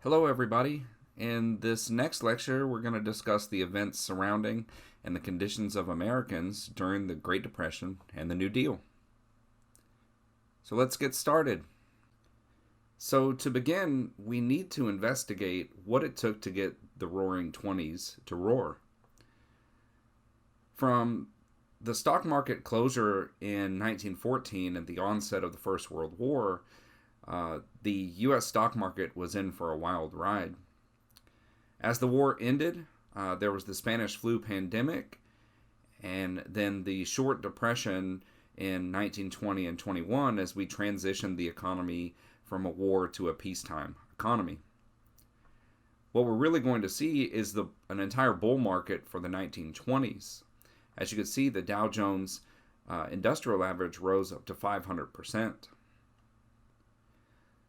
Hello, everybody. In this next lecture, we're going to discuss the events surrounding and the conditions of Americans during the Great Depression and the New Deal. So let's get started. So to begin, we need to investigate what it took to get the Roaring Twenties to roar. From the stock market closure in 1914 and the onset of the First World War, the U.S. stock market was in for a wild ride. As the war ended, there was the Spanish flu pandemic, and then the short depression in 1920 and 21 as we transitioned the economy from a war to a peacetime economy. What we're really going to see is an entire bull market for the 1920s. As you can see, the Dow Jones Industrial Average rose up to 500%.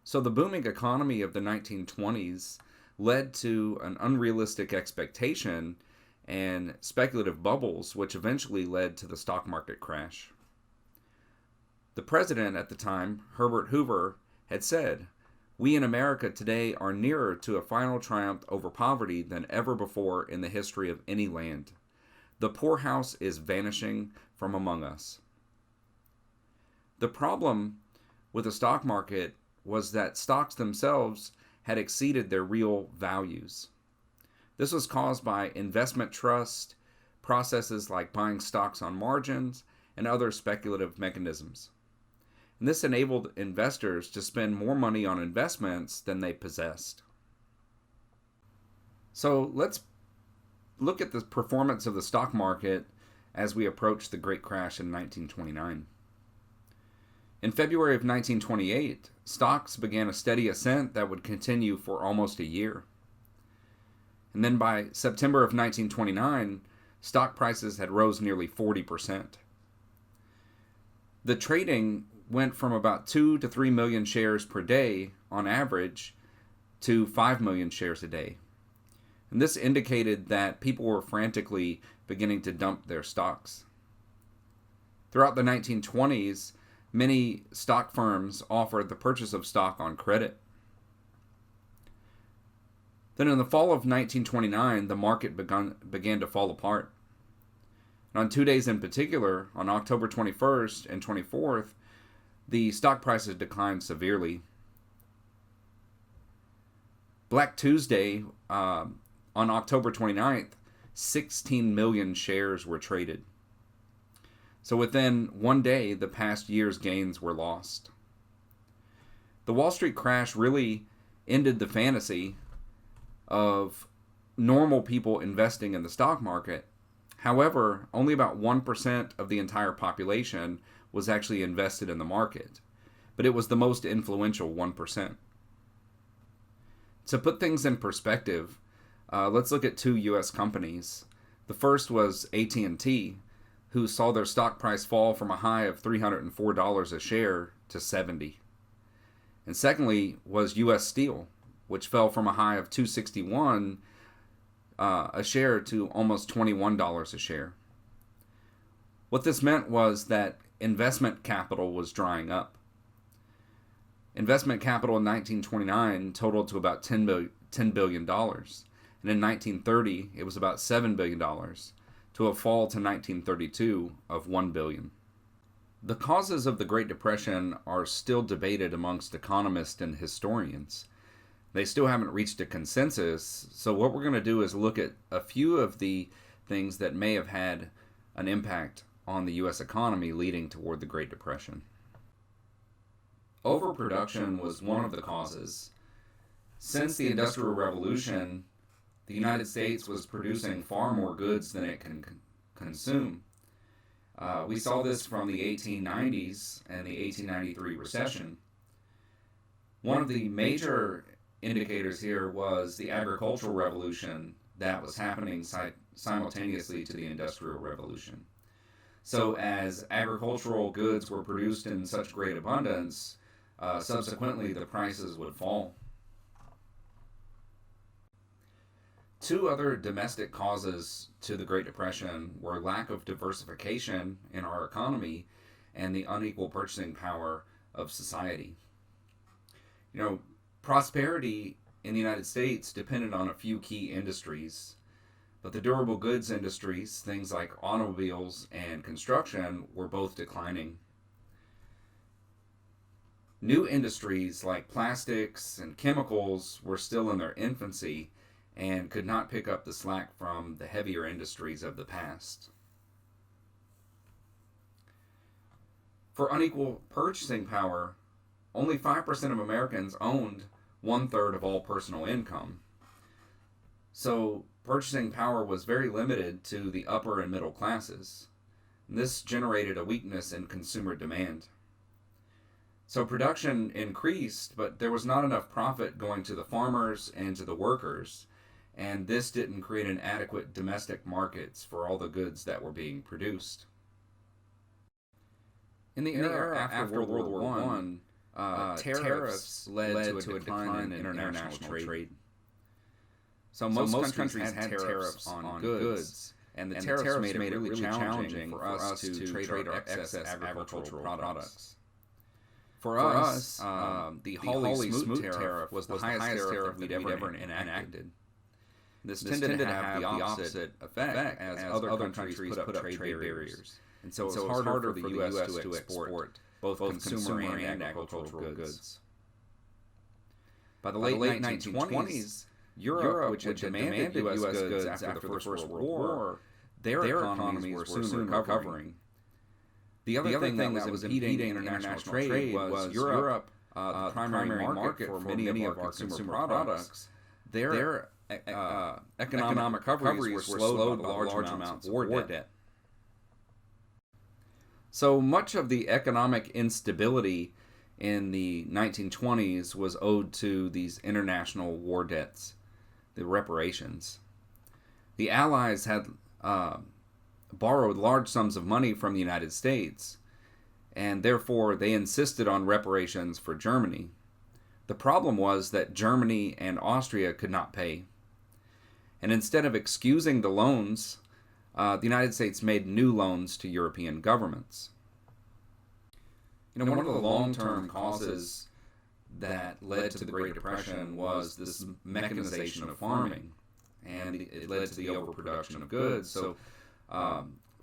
So the booming economy of the 1920s led to an unrealistic expectation and speculative bubbles, which eventually led to the stock market crash. The president at the time, Herbert Hoover, had said, "We in America today are nearer to a final triumph over poverty than ever before in the history of any land. The poorhouse is vanishing from among us." The problem with the stock market was that stocks themselves had exceeded their real values. This was caused by investment trust, processes like buying stocks on margins, and other speculative mechanisms. And this enabled investors to spend more money on investments than they possessed. So let's look at the performance of the stock market as we approach the Great Crash in 1929. In February of 1928, stocks began a steady ascent that would continue for almost a year. And then by September of 1929, stock prices had rose nearly 40%. The trading went from about 2 to 3 million shares per day on average to 5 million shares a day. And this indicated that people were frantically beginning to dump their stocks. Throughout the 1920s, many stock firms offered the purchase of stock on credit. Then in the fall of 1929, the market began to fall apart. And on 2 days in particular, on October 21st and 24th, the stock prices declined severely. Black Tuesday, on October 29th, 16 million shares were traded. So within one day, the past year's gains were lost. The Wall Street crash really ended the fantasy of normal people investing in the stock market. However, only about 1% of the entire population was actually invested in the market, but it was the most influential 1%. To put things in perspective, let's look at two U.S. companies. The first was AT&T, who saw their stock price fall from a high of $304 a share to $70. And secondly was U.S. Steel, which fell from a high of $261 a share to almost $21 a share. What this meant was that investment capital was drying up. Investment capital in 1929 totaled to about $10 billion. And in 1930, it was about $7 billion. To a fall to 1932 of $1 billion. The causes of the Great Depression are still debated amongst economists and historians. They still haven't reached a consensus, so what we're going to do is look at a few of the things that may have had an impact on the U.S. economy leading toward the Great Depression. Overproduction was one of the causes. Since the Industrial Revolution, the United States was producing far more goods than it can consume. We saw this from the 1890s and the 1893 recession. One of the major indicators here was the agricultural revolution that was happening simultaneously to the Industrial Revolution. So as agricultural goods were produced in such great abundance, subsequently the prices would fall. Two other domestic causes to the Great Depression were lack of diversification in our economy and the unequal purchasing power of society. Prosperity in the United States depended on a few key industries, but the durable goods industries, things like automobiles and construction, were both declining. New industries like plastics and chemicals were still in their infancy and could not pick up the slack from the heavier industries of the past. For unequal purchasing power, only 5% of Americans owned 1/3 of all personal income. So purchasing power was very limited to the upper and middle classes. This generated a weakness in consumer demand. So production increased, but there was not enough profit going to the farmers and to the workers, and this didn't create an adequate domestic markets for all the goods that were being produced. In the era after World War I, tariffs led to a decline in international trade. So most countries had tariffs on goods, and the tariffs made it really challenging for us to trade our excess agricultural products. For us, the Hawley-Smoot tariff was the highest tariff we'd ever enacted. This tended to have the opposite effect as other countries put up trade barriers. And so it was harder for the U.S. to export both consumer and agricultural goods. By the late 1920s, Europe, which had demanded U.S. goods after the First World War, their economies were soon recovering. The other thing that was impeding international trade was Europe, the primary market for many of our consumer products. Their economic recoveries were slowed by large amounts of war debt. So much of the economic instability in the 1920s was owed to these international war debts, the reparations. The Allies had borrowed large sums of money from the United States, and therefore they insisted on reparations for Germany. The problem was that Germany and Austria could not pay. And instead of excusing the loans, the United States made new loans to European governments. One of the long-term causes that led to the Great Depression was this mechanization of farming, and it led to the overproduction of goods. So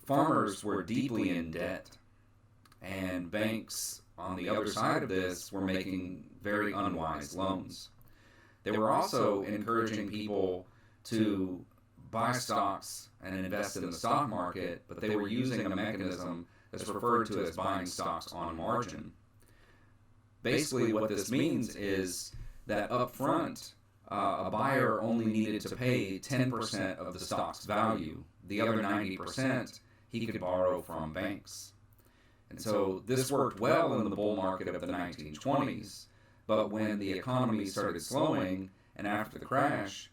farmers were deeply in debt, and banks on the other side of this were making very unwise loans. They were also encouraging people to buy stocks and invest in the stock market, but they were using a mechanism that's referred to as buying stocks on margin. Basically, what this means is that up front, a buyer only needed to pay 10% of the stock's value. The other 90% he could borrow from banks. And so this worked well in the bull market of the 1920s, but when the economy started slowing and after the crash,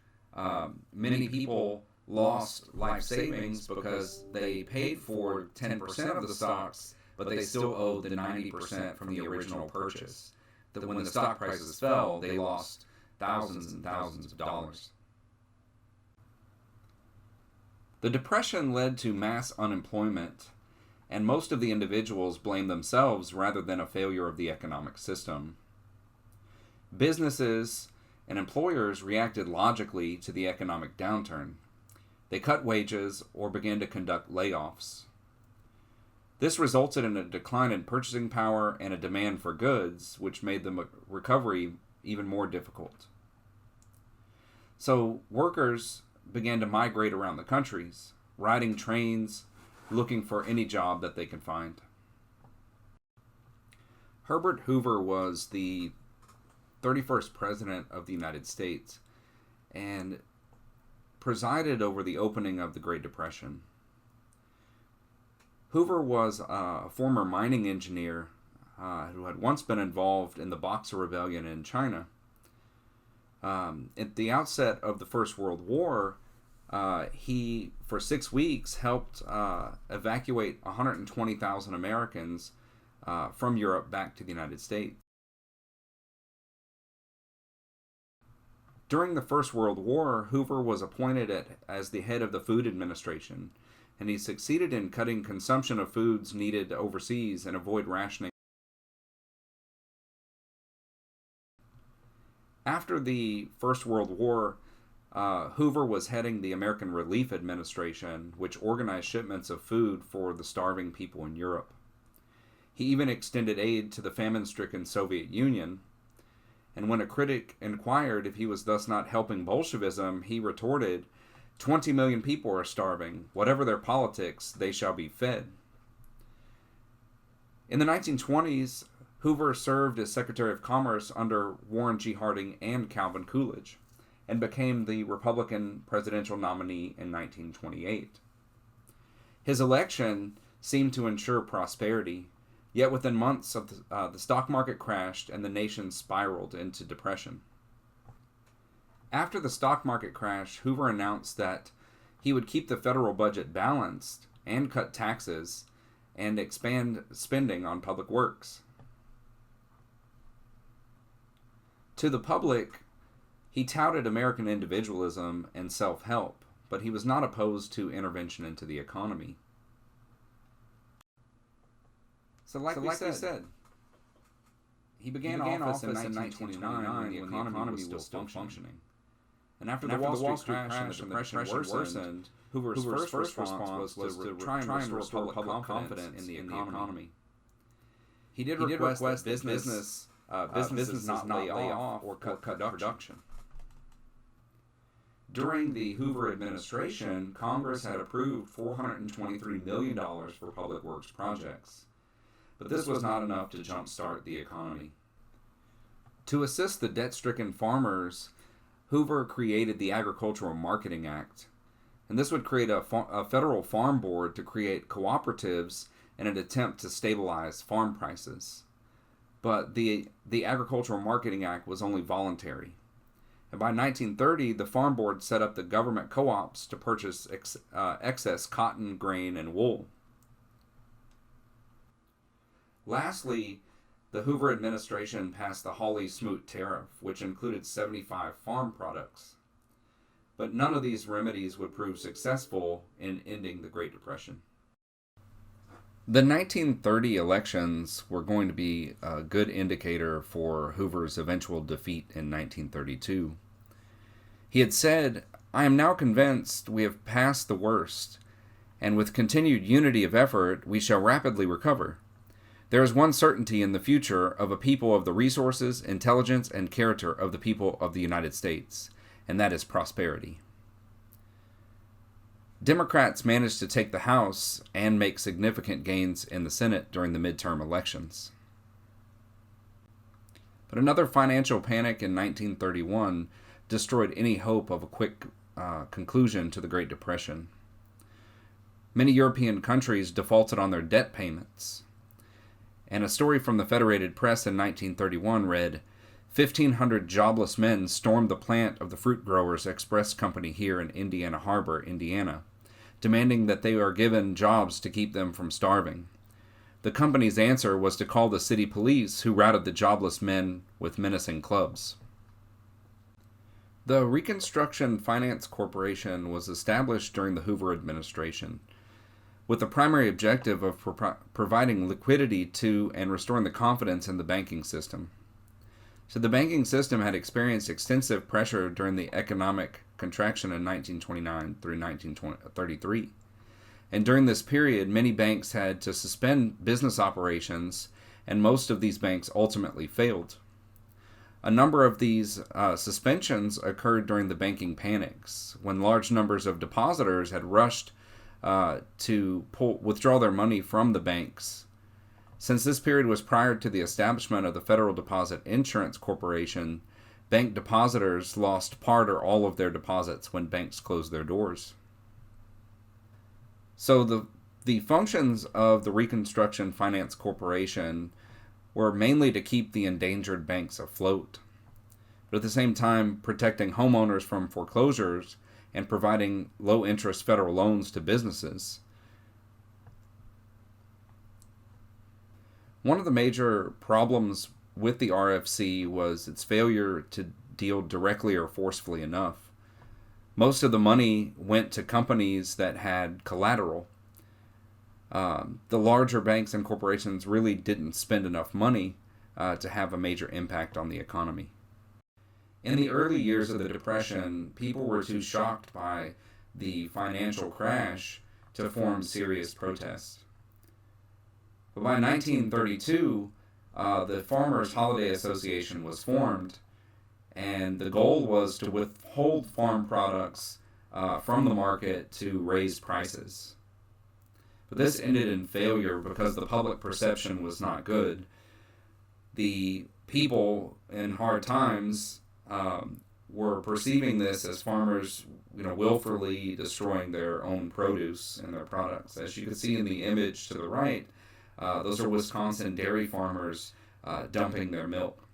many people lost life savings because they paid for 10% of the stocks, but they still owed the 90% from the original purchase. That when the stock prices fell, they lost thousands and thousands of dollars. The Depression led to mass unemployment, and most of the individuals blamed themselves rather than a failure of the economic system. Businesses and employers reacted logically to the economic downturn. They cut wages or began to conduct layoffs. This resulted in a decline in purchasing power and a demand for goods, which made the recovery even more difficult. So workers began to migrate around the countries, riding trains, looking for any job that they could find. Herbert Hoover was the 31st President of the United States and presided over the opening of the Great Depression. Hoover was a former mining engineer who had once been involved in the Boxer Rebellion in China. At the outset of the First World War, he, for 6 weeks, helped evacuate 120,000 Americans from Europe back to the United States. During the First World War, Hoover was appointed as the head of the Food Administration, and he succeeded in cutting consumption of foods needed overseas and avoid rationing. After the First World War, Hoover was heading the American Relief Administration, which organized shipments of food for the starving people in Europe. He even extended aid to the famine-stricken Soviet Union, and when a critic inquired if he was thus not helping Bolshevism, he retorted, 20 million people are starving. Whatever their politics, they shall be fed. In the 1920s, Hoover served as Secretary of Commerce under Warren G. Harding and Calvin Coolidge, and became the Republican presidential nominee in 1928. His election seemed to ensure prosperity, yet within months of the stock market crashed and the nation spiraled into depression. After the stock market crash, Hoover announced that he would keep the federal budget balanced and cut taxes and expand spending on public works. To the public, he touted American individualism and self-help, but he was not opposed to intervention into the economy. So like we said, he began office in 1929 when the economy was still functioning. And after the Wall Street crash and the Depression worsened, Hoover's first response was to try and restore public confidence in the economy. He did request that businesses not lay off or cut production. During the Hoover administration, Congress had approved $423 million for public works projects. But this was not enough to jumpstart the economy. To assist the debt-stricken farmers, Hoover created the Agricultural Marketing Act, and this would create a federal farm board to create cooperatives in an attempt to stabilize farm prices. But the Agricultural Marketing Act was only voluntary. And by 1930, the farm board set up the government co-ops to purchase excess cotton, grain, and wool. Lastly, the Hoover administration passed the Hawley-Smoot tariff, which included 75 farm products. But none of these remedies would prove successful in ending the Great Depression. The 1930 elections were going to be a good indicator for Hoover's eventual defeat in 1932. He had said, "I am now convinced we have passed the worst, and with continued unity of effort, we shall rapidly recover. There is one certainty in the future of a people of the resources, intelligence, and character of the people of the United States, and that is prosperity." Democrats managed to take the House and make significant gains in the Senate during the midterm elections. But another financial panic in 1931 destroyed any hope of a quick conclusion to the Great Depression. Many European countries defaulted on their debt payments. And a story from the Federated Press in 1931 read, 1,500 jobless men stormed the plant of the Fruit Growers Express Company here in Indiana Harbor, Indiana, demanding that they are given jobs to keep them from starving. The company's answer was to call the city police, who routed the jobless men with menacing clubs. The Reconstruction Finance Corporation was established during the Hoover administration, with the primary objective of providing liquidity to and restoring the confidence in the banking system. So the banking system had experienced extensive pressure during the economic contraction in 1929 through 1933. And during this period, many banks had to suspend business operations, and most of these banks ultimately failed. A number of these suspensions occurred during the banking panics, when large numbers of depositors had rushed to withdraw their money from the banks. Since this period was prior to the establishment of the Federal Deposit Insurance Corporation, bank depositors lost part or all of their deposits when banks closed their doors. So the functions of the Reconstruction Finance Corporation were mainly to keep the endangered banks afloat, but at the same time protecting homeowners from foreclosures and providing low-interest federal loans to businesses. One of the major problems with the RFC was its failure to deal directly or forcefully enough. Most of the money went to companies that had collateral. The larger banks and corporations really didn't spend enough money to have a major impact on the economy. In the early years of the Depression, people were too shocked by the financial crash to form serious protests. But by 1932, the Farmers Holiday Association was formed, and the goal was to withhold farm products from the market to raise prices. But this ended in failure because the public perception was not good. The people in hard times were perceiving this as farmers, willfully destroying their own produce and their products. As you can see in the image to the right, those are Wisconsin dairy farmers dumping their milk.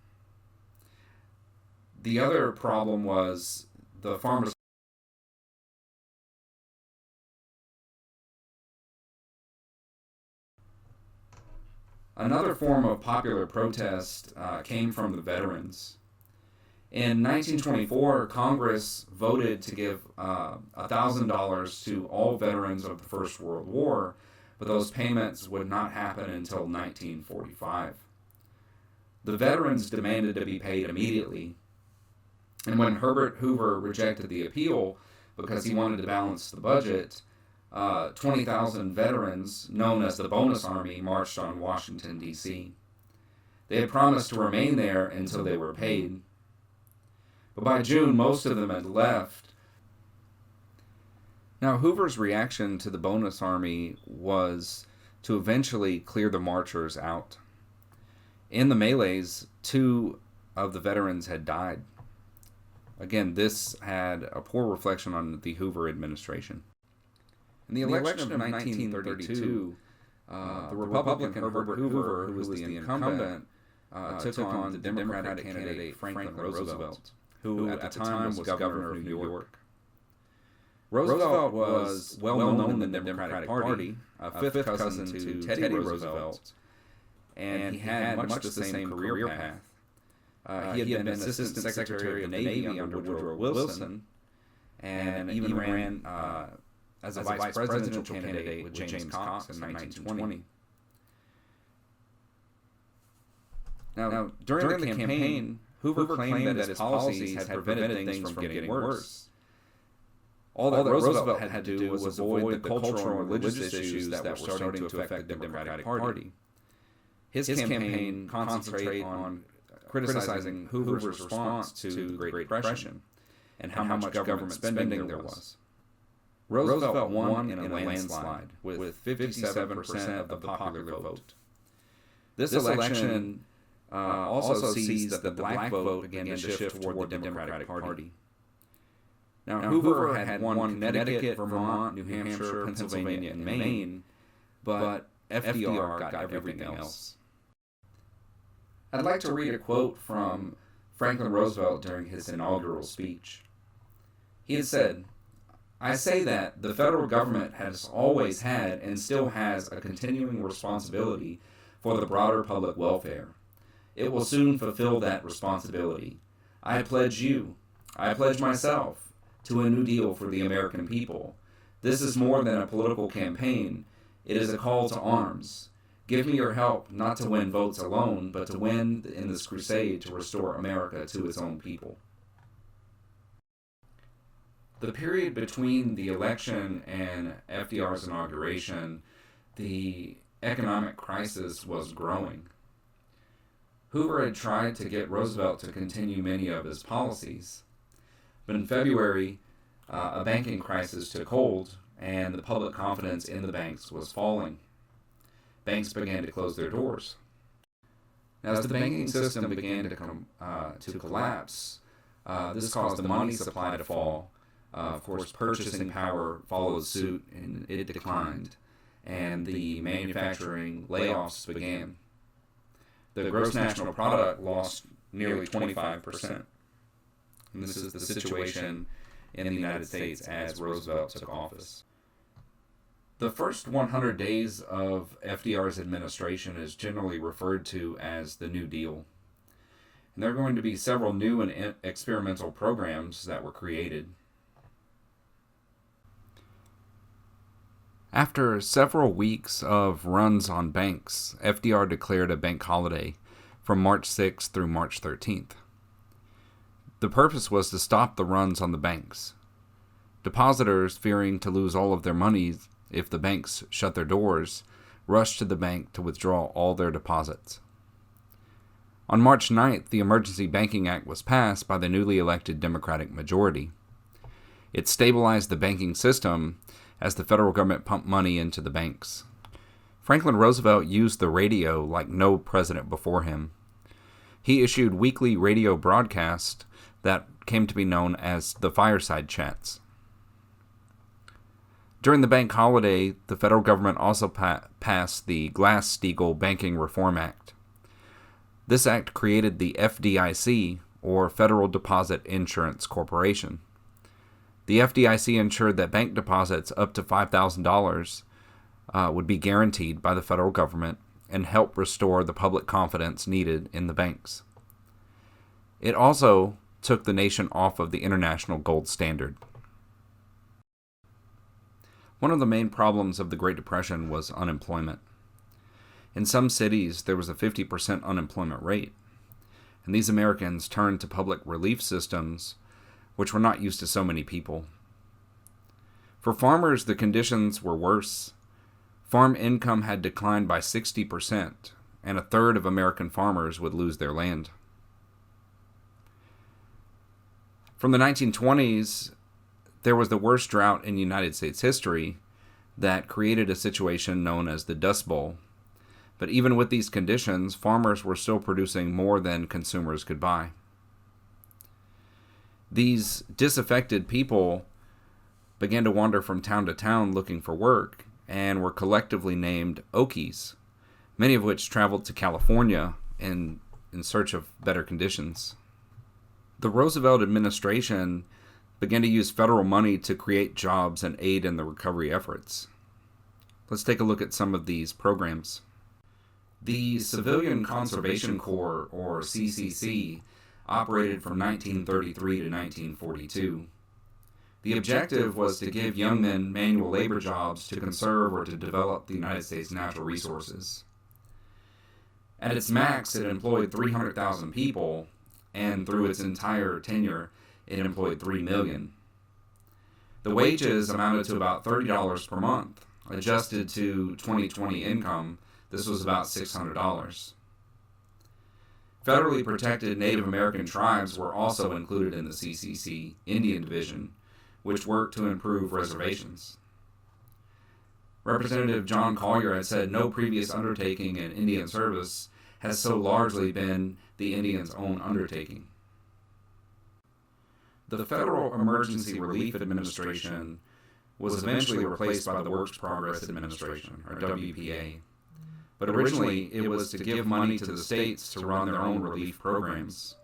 The other problem was the farmers. Another form of popular protest came from the veterans. In 1924, Congress voted to give $1,000 to all veterans of the First World War, but those payments would not happen until 1945. The veterans demanded to be paid immediately, and when Herbert Hoover rejected the appeal because he wanted to balance the budget, 20,000 veterans, known as the Bonus Army, marched on Washington, D.C. They had promised to remain there until they were paid. But by June, most of them had left. Now, Hoover's reaction to the Bonus Army was to eventually clear the marchers out. In the melees, 2 of the veterans had died. Again, this had a poor reflection on the Hoover administration. In the election of 1932, the Republican Herbert Hoover, who was the incumbent, took on the Democratic candidate Franklin Roosevelt, who at the time was governor of New York. Roosevelt was well known in the Democratic Party, a fifth cousin to Teddy Roosevelt, and he had much the same career path. He had been Assistant Secretary of the Navy under Woodrow Wilson, and even ran as a vice presidential candidate with James Cox in 1920. Now, during the campaign, Hoover claimed that his policies had prevented things from getting worse. All that Roosevelt had to do was avoid the cultural and religious issues that were starting to affect the Democratic Party. His campaign concentrated on criticizing Hoover's response to the Great Depression and how much government spending there was. Roosevelt won in a landslide with 57% of the popular vote. This election also sees that the black vote began to shift toward the Democratic Party. Now, Hoover had won Connecticut, Vermont, New Hampshire, Pennsylvania, and Maine, but FDR got everything else. I'd like to read a quote from Franklin Roosevelt during his inaugural speech. He had said, "I say that the federal government has always had and still has a continuing responsibility for the broader public welfare. It will soon fulfill that responsibility. I pledge you, I pledge myself, to a new deal for the American people. This is more than a political campaign. It is a call to arms. Give me your help not to win votes alone, but to win in this crusade to restore America to its own people." The period between the election and FDR's inauguration, the economic crisis was growing. Hoover had tried to get Roosevelt to continue many of his policies. But in February, a banking crisis took hold, and the public confidence in the banks was falling. Banks began to close their doors. Now, as the banking system began to collapse, this caused the money supply to fall. Of course, purchasing power followed suit, and it declined, and the manufacturing layoffs began. The gross national product lost nearly 25%. And this is the situation in the United States as Roosevelt took office. The first 100 days of FDR's administration is generally referred to as the New Deal. And there are going to be several new and experimental programs that were created. After several weeks of runs on banks, FDR declared a bank holiday from March 6th through March 13th. The purpose was to stop the runs on the banks. Depositors, fearing to lose all of their money if the banks shut their doors, rushed to the bank to withdraw all their deposits. On March 9th, the Emergency Banking Act was passed by the newly elected Democratic majority. It stabilized the banking system as the federal government pumped money into the banks. Franklin Roosevelt used the radio like no president before him. He issued weekly radio broadcasts that came to be known as the fireside chats. During the bank holiday, the federal government also passed the Glass-Steagall Banking Reform Act. This act created the FDIC, or Federal Deposit Insurance Corporation. The FDIC ensured that bank deposits up to $5,000 would be guaranteed by the federal government and help restore the public confidence needed in the banks. It also took the nation off of the international gold standard. One of the main problems of the Great Depression was unemployment. In some cities, there was a 50% unemployment rate, and these Americans turned to public relief systems, which were not used to so many people. For farmers, the conditions were worse. Farm income had declined by 60%, and a third of American farmers would lose their land. From the 1920s, there was the worst drought in United States history that created a situation known as the Dust Bowl. But even with these conditions, farmers were still producing more than consumers could buy. These disaffected people began to wander from town to town looking for work and were collectively named Okies, many of which traveled to California in search of better conditions. The Roosevelt administration began to use federal money to create jobs and aid in the recovery efforts. Let's take a look at some of these programs. The Civilian Conservation Corps, or CCC, operated from 1933 to 1942. The objective was to give young men manual labor jobs to conserve or to develop the United States natural resources. At its max, it employed 300,000 people, and through its entire tenure, it employed 3 million. The wages amounted to about $30 per month. Adjusted to 2020 income, this was about $600. Federally protected Native American tribes were also included in the CCC Indian Division, which worked to improve reservations. Representative John Collier had said no previous undertaking in Indian service has so largely been the Indians' own undertaking. The Federal Emergency Relief Administration was eventually replaced by the Works Progress Administration, or WPA. But originally, it was to give money to the states to run their own relief programs.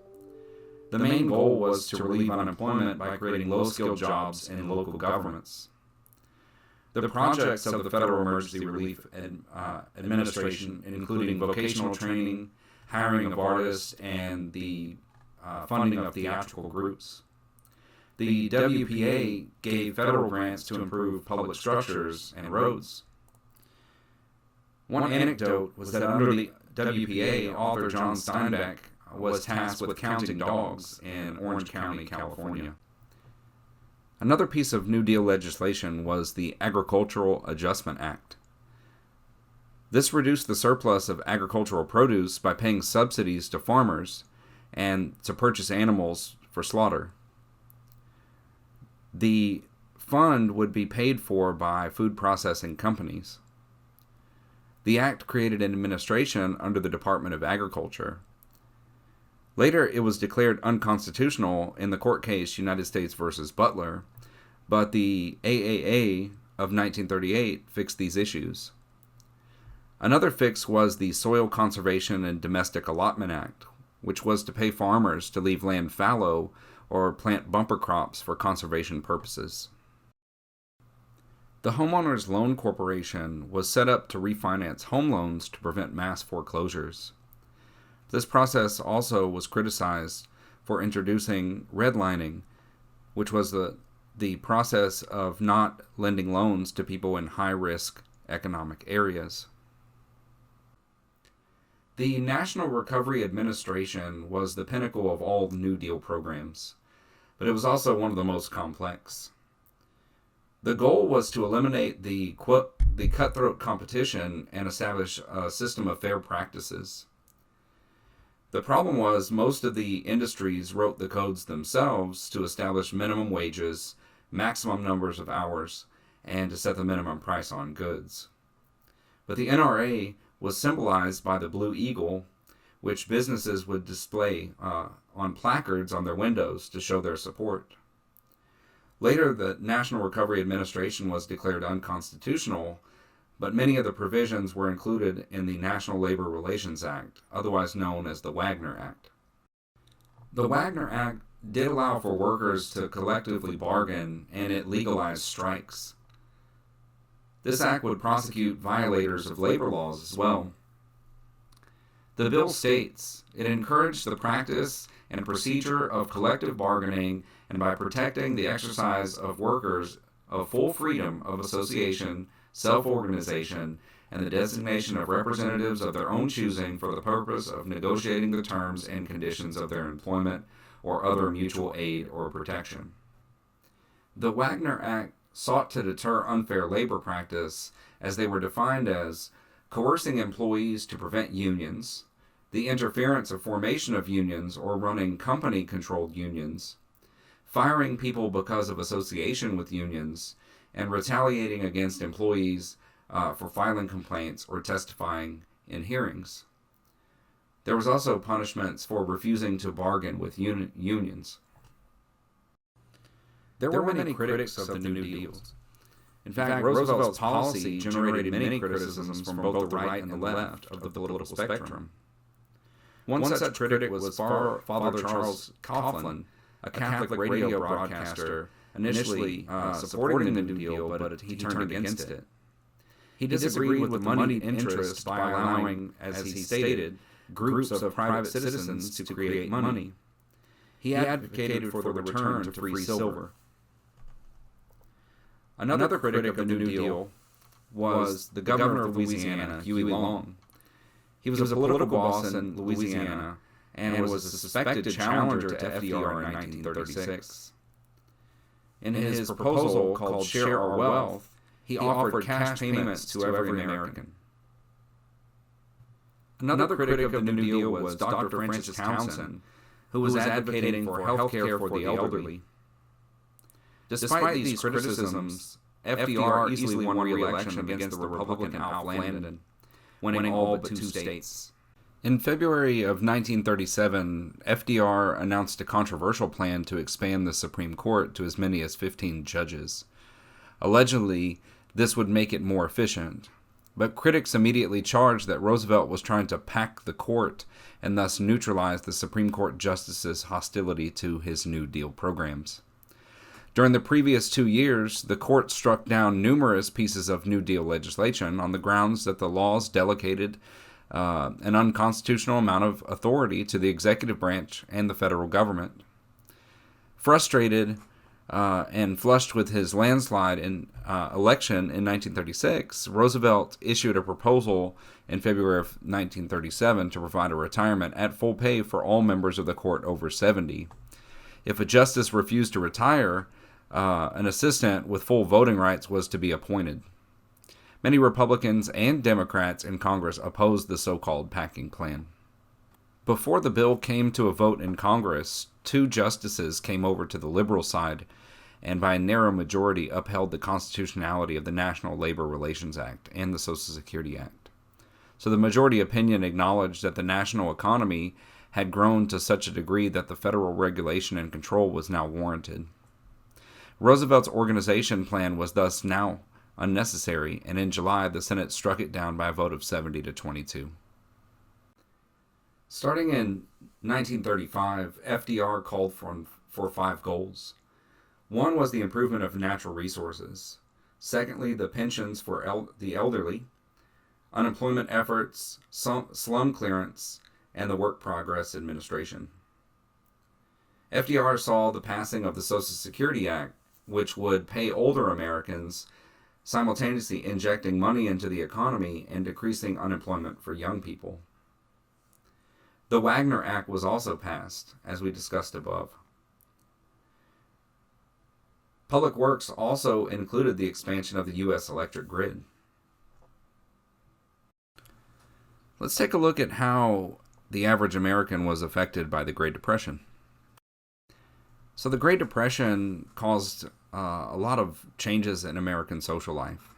The main goal was to relieve unemployment by creating low-skilled jobs in local governments. The projects of the Federal Emergency Relief Administration, including vocational training, hiring of artists, and the funding of theatrical groups. The WPA gave federal grants to improve public structures and roads. One anecdote was that under the WPA, author John Steinbeck was tasked with counting dogs in Orange County, California. Another piece of New Deal legislation was the Agricultural Adjustment Act. This reduced the surplus of agricultural produce by paying subsidies to farmers and to purchase animals for slaughter. The fund would be paid for by food processing companies. The act created an administration under the Department of Agriculture. Later, it was declared unconstitutional in the court case United States versus Butler, but the AAA of 1938 fixed these issues. Another fix was the Soil Conservation and Domestic Allotment Act, which was to pay farmers to leave land fallow or plant bumper crops for conservation purposes. The Homeowners Loan Corporation was set up to refinance home loans to prevent mass foreclosures. This process also was criticized for introducing redlining, which was the process of not lending loans to people in high-risk economic areas. The National Recovery Administration was the pinnacle of all New Deal programs, but it was also one of the most complex. The goal was to eliminate the cutthroat competition and establish a system of fair practices. The problem was most of the industries wrote the codes themselves to establish minimum wages, maximum numbers of hours, and to set the minimum price on goods. But the NRA was symbolized by the Blue Eagle, which businesses would display on placards on their windows to show their support. Later, the National Recovery Administration was declared unconstitutional, but many of the provisions were included in the National Labor Relations Act, otherwise known as the Wagner Act. The Wagner Act did allow for workers to collectively bargain, and it legalized strikes. This act would prosecute violators of labor laws as well. The bill states it encouraged the practice and procedure of collective bargaining, and by protecting the exercise of workers of full freedom of association, self-organization, and the designation of representatives of their own choosing for the purpose of negotiating the terms and conditions of their employment or other mutual aid or protection. The Wagner Act sought to deter unfair labor practice, as they were defined as coercing employees to prevent unions, the interference of formation of unions or running company-controlled unions, firing people because of association with unions, and retaliating against employees for filing complaints or testifying in hearings. There was also punishments for refusing to bargain with unions. There were many critics of the New Deal. In fact, Roosevelt's policy generated many criticisms from both the right and the left of the political spectrum. One such critic was Father Charles Coughlin, a Catholic radio broadcaster, initially supporting the New Deal, but he turned against it. He disagreed with the moneyed interest by allowing, as he stated, groups of private citizens to create money. He advocated for the return to free silver. Another critic of the New Deal was the governor of Louisiana, Huey Long. He was a political boss in Louisiana and was a suspected challenger to FDR in 1936. In his proposal called Share Our Wealth, he offered cash payments to every American. Another critic of the New Deal was Dr. Francis Townsend, who was advocating for health care for the elderly. Despite these criticisms, FDR easily won re-election against the Republican Alf Landon, winning all but 2 states. In February of 1937, FDR announced a controversial plan to expand the Supreme Court to as many as 15 judges. Allegedly, this would make it more efficient, but critics immediately charged that Roosevelt was trying to pack the court and thus neutralize the Supreme Court justices' hostility to his New Deal programs. During the previous 2 years, the court struck down numerous pieces of New Deal legislation on the grounds that the laws delegated an unconstitutional amount of authority to the executive branch and the federal government. Frustrated and flushed with his landslide election in 1936, Roosevelt issued a proposal in February of 1937 to provide a retirement at full pay for all members of the court over 70. If a justice refused to retire, an assistant with full voting rights was to be appointed. Many Republicans and Democrats in Congress opposed the so-called packing plan. Before the bill came to a vote in Congress, 2 justices came over to the liberal side and by a narrow majority upheld the constitutionality of the National Labor Relations Act and the Social Security Act. So the majority opinion acknowledged that the national economy had grown to such a degree that the federal regulation and control was now warranted. Roosevelt's organization plan was thus now unnecessary, and in July the Senate struck it down by a vote of 70-22. Starting in 1935, FDR called for 5 goals. One was the improvement of natural resources. Secondly, the pensions for the elderly, unemployment efforts, slum clearance, and the Work Progress Administration. FDR saw the passing of the Social Security Act, which would pay older Americans, simultaneously injecting money into the economy and decreasing unemployment for young people. The Wagner Act was also passed, as we discussed above. Public Works also included the expansion of the U.S. electric grid. Let's take a look at how the average American was affected by the Great Depression. So the Great Depression caused a lot of changes in American social life.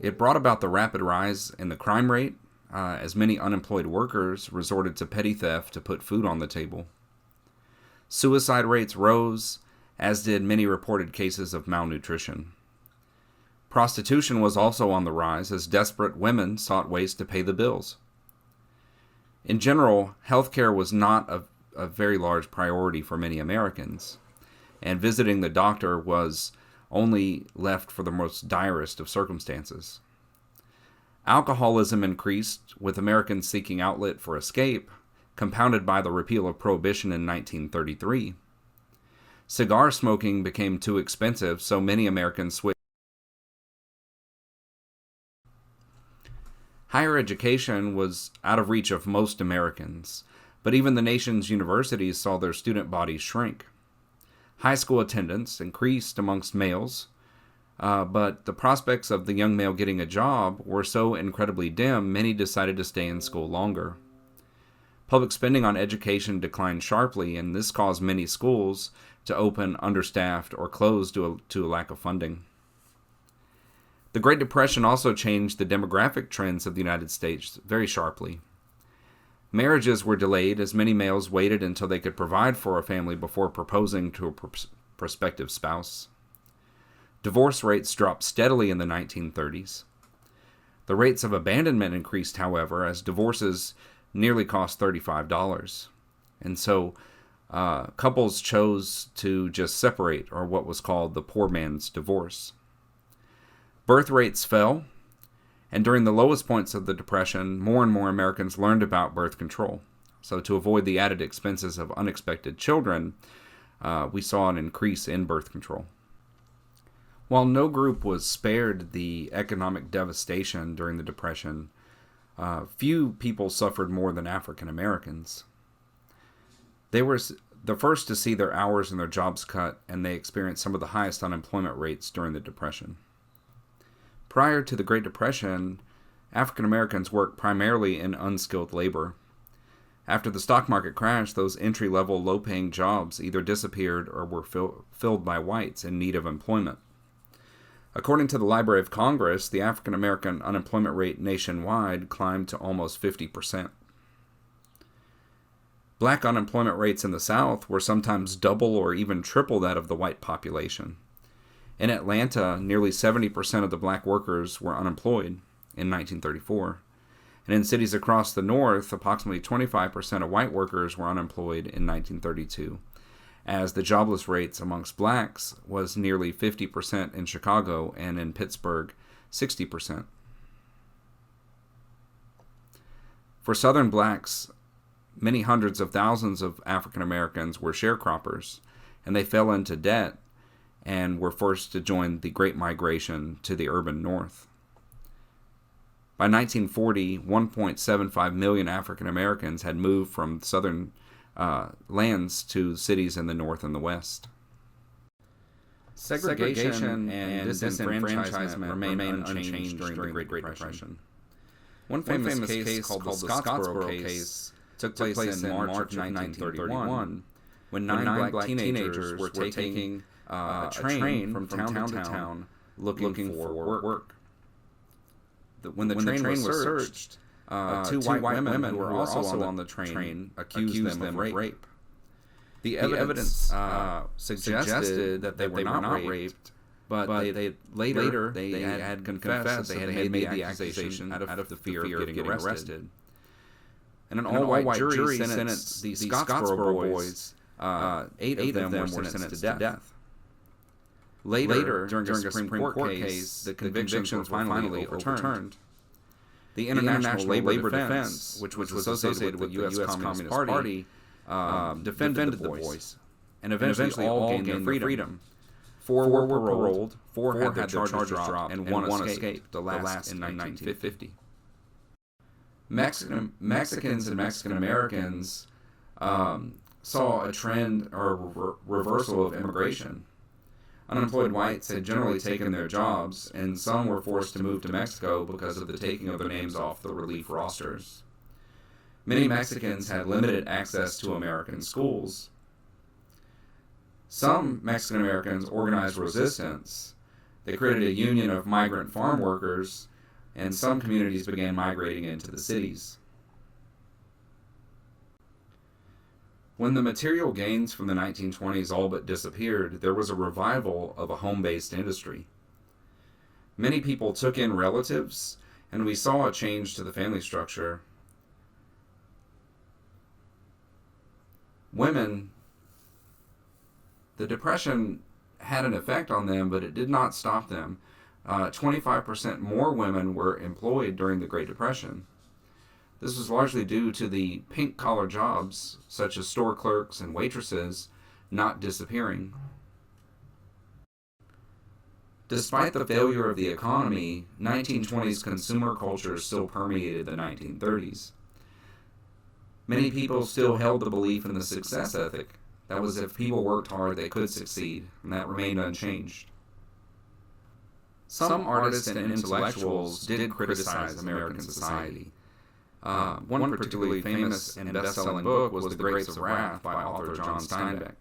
It brought about the rapid rise in the crime rate, as many unemployed workers resorted to petty theft to put food on the table. Suicide rates rose, as did many reported cases of malnutrition. Prostitution was also on the rise as desperate women sought ways to pay the bills. In general, healthcare was not a very large priority for many Americans, and visiting the doctor was only left for the most direst of circumstances. Alcoholism increased, with Americans seeking outlet for escape, compounded by the repeal of Prohibition in 1933. Cigar smoking became too expensive, so many Americans switched. Higher education was out of reach of most Americans, but even the nation's universities saw their student bodies shrink. High school attendance increased amongst males, but the prospects of the young male getting a job were so incredibly dim, many decided to stay in school longer. Public spending on education declined sharply, and this caused many schools to open understaffed or close due to a lack of funding. The Great Depression also changed the demographic trends of the United States very sharply. Marriages were delayed as many males waited until they could provide for a family before proposing to a prospective spouse. Divorce rates dropped steadily in the 1930s. The rates of abandonment increased, however, as divorces nearly cost $35. And so couples chose to just separate, or what was called the poor man's divorce. Birth rates fell, and during the lowest points of the Depression, more and more Americans learned about birth control. So to avoid the added expenses of unexpected children, we saw an increase in birth control. While no group was spared the economic devastation during the Depression, few people suffered more than African Americans. They were the first to see their hours and their jobs cut, and they experienced some of the highest unemployment rates during the Depression. Prior to the Great Depression, African Americans worked primarily in unskilled labor. After the stock market crashed, those entry-level, low-paying jobs either disappeared or were filled by whites in need of employment. According to the Library of Congress, the African American unemployment rate nationwide climbed to almost 50%. Black unemployment rates in the South were sometimes double or even triple that of the white population. In Atlanta, nearly 70% of the black workers were unemployed in 1934. And in cities across the North, approximately 25% of white workers were unemployed in 1932, as the jobless rates amongst blacks was nearly 50% in Chicago and in Pittsburgh, 60%. For Southern blacks, many hundreds of thousands of African Americans were sharecroppers, and they fell into debt and were forced to join the Great Migration to the urban North. By 1940, 1.75 million African Americans had moved from southern lands to cities in the North and the West. Segregation and disenfranchisement remained unchanged during the Great Depression. One famous case called the Scottsboro case took place in March of 1931, when nine black teenagers were taking a train from town to town looking for work. When the train was searched, two white women who were also on the train accused them of rape. The evidence suggested that they were not raped, but they later had confessed that they had made the accusation out of the fear of getting arrested. And an all-white jury sentenced the Scottsboro boys. 8 of them were sentenced to death. Later, during a Supreme Court case, the convictions were finally overturned. The International Labor Defense, which was associated with the U.S. Communist Party, defended the boys, and eventually all gained their freedom. 4 were paroled, 4 had their charges dropped, and 1 escaped, the last in 1950. Mexicans and Mexican Americans saw a trend or a reversal of immigration. Unemployed whites had generally taken their jobs, and some were forced to move to Mexico because of the taking of their names off the relief rosters. Many Mexicans had limited access to American schools. Some Mexican Americans organized resistance. They created a union of migrant farm workers, and some communities began migrating into the cities. When the material gains from the 1920s all but disappeared, there was a revival of a home-based industry. Many people took in relatives, and we saw a change to the family structure. Women, the Depression had an effect on them, but it did not stop them. 25% more women were employed during the Great Depression. This was largely due to the pink-collar jobs, such as store clerks and waitresses, not disappearing. Despite the failure of the economy, 1920s consumer culture still permeated the 1930s. Many people still held the belief in the success ethic. That was, if people worked hard, they could succeed, and that remained unchanged. Some artists and intellectuals did criticize American society. One particularly famous and best-selling book was The Grapes of Wrath by author John Steinbeck.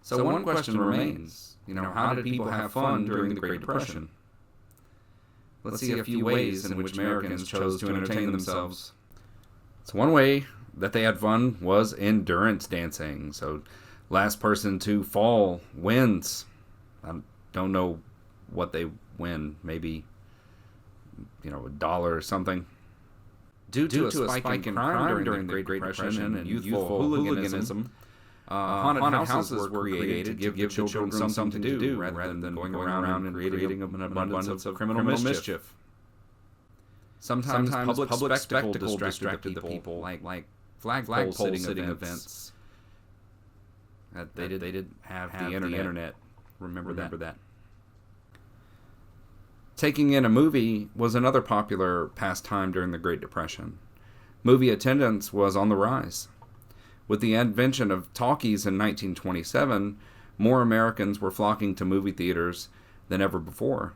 So one question remains, how did people have fun during the Great Depression? Let's see a few ways in which Americans chose to entertain themselves. So one way that they had fun was endurance dancing. So last person to fall wins. I don't know what they win. Maybe, $1 or something. Due to a spike in crime during the Great Depression and youthful hooliganism, haunted houses were created to give children something to do rather than going around and creating an abundance of criminal mischief. Sometimes public spectacle distracted the people, like flagpole sitting events. They did have the internet. Remember that. Taking in a movie was another popular pastime during the Great Depression. Movie attendance was on the rise. With the invention of talkies in 1927, more Americans were flocking to movie theaters than ever before.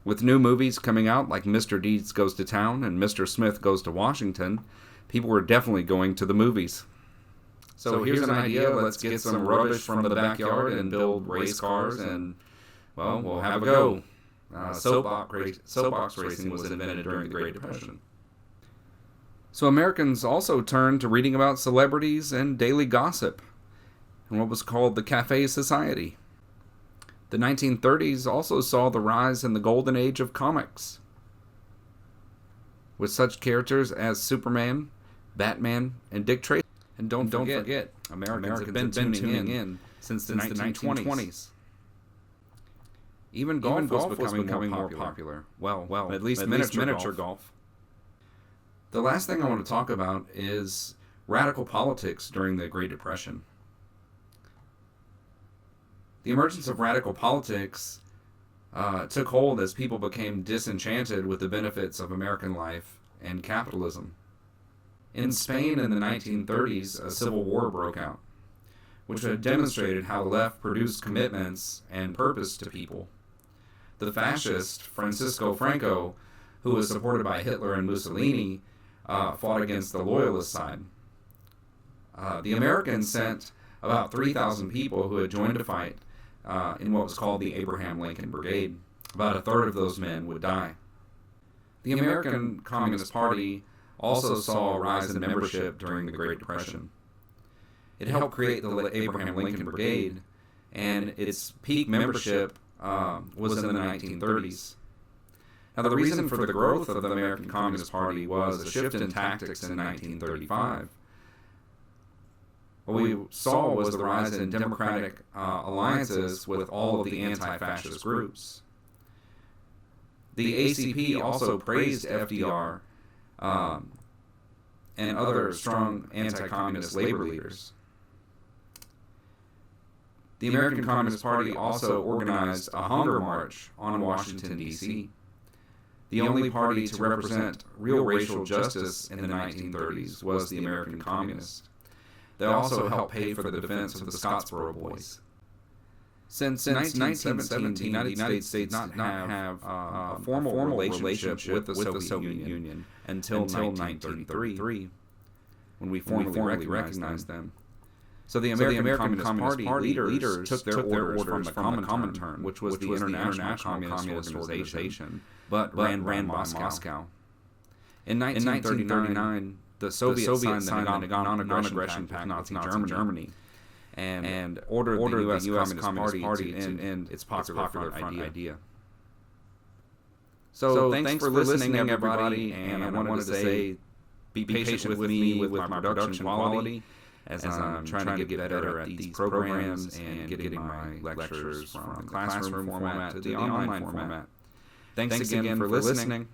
With new movies coming out like Mr. Deeds Goes to Town and Mr. Smith Goes to Washington, people were definitely going to the movies. So here's an idea: let's get some rubbish from the backyard and build race cars, and, we'll have a go. Soapbox racing was invented during the Great Depression. So Americans also turned to reading about celebrities and daily gossip in what was called the Café Society. The 1930s also saw the rise in the golden age of comics, with such characters as Superman, Batman, and Dick Tracy. And don't forget, Americans have been tuning in since the 1920s. Even golf was becoming more popular. Well, at least miniature golf. The last thing I want to talk about is radical politics during the Great Depression. The emergence of radical politics took hold as people became disenchanted with the benefits of American life and capitalism. In Spain in the 1930s, a civil war broke out, which had demonstrated how the left produced commitments and purpose to people. The fascist Francisco Franco, who was supported by Hitler and Mussolini, fought against the loyalist side. The Americans sent about 3,000 people who had joined to fight in what was called the Abraham Lincoln Brigade. About a third of those men would die. The American Communist Party also saw a rise in membership during the Great Depression. It helped create the Abraham Lincoln Brigade, and its peak membership was in the 1930s. Now, the reason for the growth of the American Communist Party was a shift in tactics in 1935. What we saw was the rise in democratic alliances with all of the anti-fascist groups. The ACP also praised FDR and other strong anti-communist labor leaders. The American Communist Party also organized a hunger march on Washington, D.C. The only party to represent real racial justice in the 1930s was the American Communists. They also helped pay for the defense of the Scottsboro Boys. Since 1917, the United States did not have a formal relationship with the Soviet Union until 1933, when we formally recognized them. So the American Communist Party leaders took their orders from the Comintern, which was the International Communist Organization, but ran by Moscow. In 1939, the Soviets signed the Non-Aggression Pact with Nazi Germany, and ordered the U.S. Communist Party to end its Popular Front idea. So thanks for listening, everybody, and I wanted to say, be patient with me with my production quality, as I'm trying to get better at these programs and getting my lectures from the classroom format to the online format. Thanks again for listening.